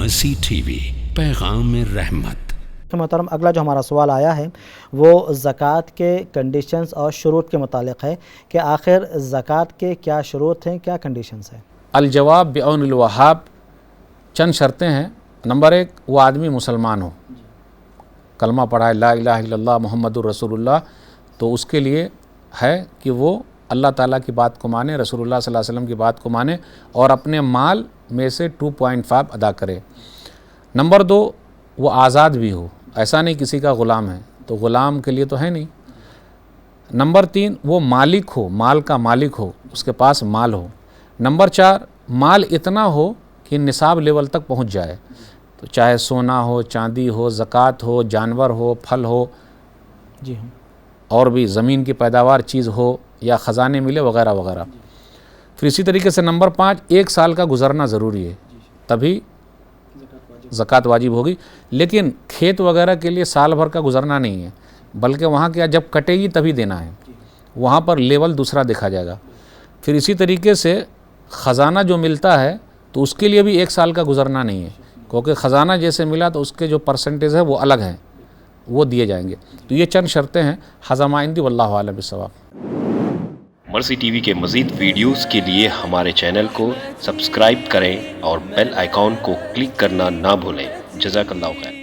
مرسی T V, پیغام رحمت۔ محترم، اگلا جو ہمارا سوال آیا ہے وہ زکوٰۃ کے کنڈیشنز اور شروط کے متعلق ہے کہ آخر زکوٰۃ کے کیا شروط ہیں، کیا کنڈیشنز ہیں؟ الجواب بعون الوہاب، چند شرطیں ہیں۔ نمبر 1، وہ آدمی مسلمان ہو، کلمہ پڑھا ہے لا الہ الا اللہ محمد الرسول اللہ، تو اس کے لیے ہے کہ وہ اللہ تعالیٰ کی بات کو مانے، رسول اللہ صلی اللہ علیہ وسلم کی بات کو مانے اور اپنے مال میں سے 2.5 ادا کرے۔ نمبر 2، وہ آزاد بھی ہو، ایسا نہیں کسی کا غلام ہے تو غلام کے لیے تو ہے نہیں۔ نمبر 3، وہ مالک ہو، مال کا مالک ہو، اس کے پاس مال ہو۔ نمبر 4، مال اتنا ہو کہ نصاب لیول تک پہنچ جائے، تو چاہے سونا ہو، چاندی ہو، زکوٰۃ ہو، جانور ہو، پھل ہو، جی ہاں، اور بھی زمین کی پیداوار چیز ہو یا خزانے ملے وغیرہ وغیرہ۔ پھر اسی طریقے سے نمبر 5، 1 سال کا گزرنا ضروری ہے، تبھی زکوٰۃ واجب ہوگی۔ لیکن کھیت وغیرہ کے لیے سال بھر کا گزرنا نہیں ہے، بلکہ وہاں کیا جب کٹے گی تبھی دینا ہے، وہاں پر لیول دوسرا دیکھا جائے گا۔ پھر اسی طریقے سے خزانہ جو ملتا ہے تو اس کے لیے بھی 1 سال کا گزرنا نہیں ہے، کیونکہ خزانہ جیسے ملا تو اس کے جو پرسنٹیج ہے وہ الگ ہیں، وہ دیے جائیں گے۔ تو یہ چند شرطیں ہیں، ھذا ما عندی واللہ اعلم بالصواب۔ مرسی ٹی وی کے مزید ویڈیوز کے لیے ہمارے چینل کو سبسکرائب کریں اور بیل آئیکن کو کلک کرنا نہ بھولیں۔ جزاک اللہ خیر۔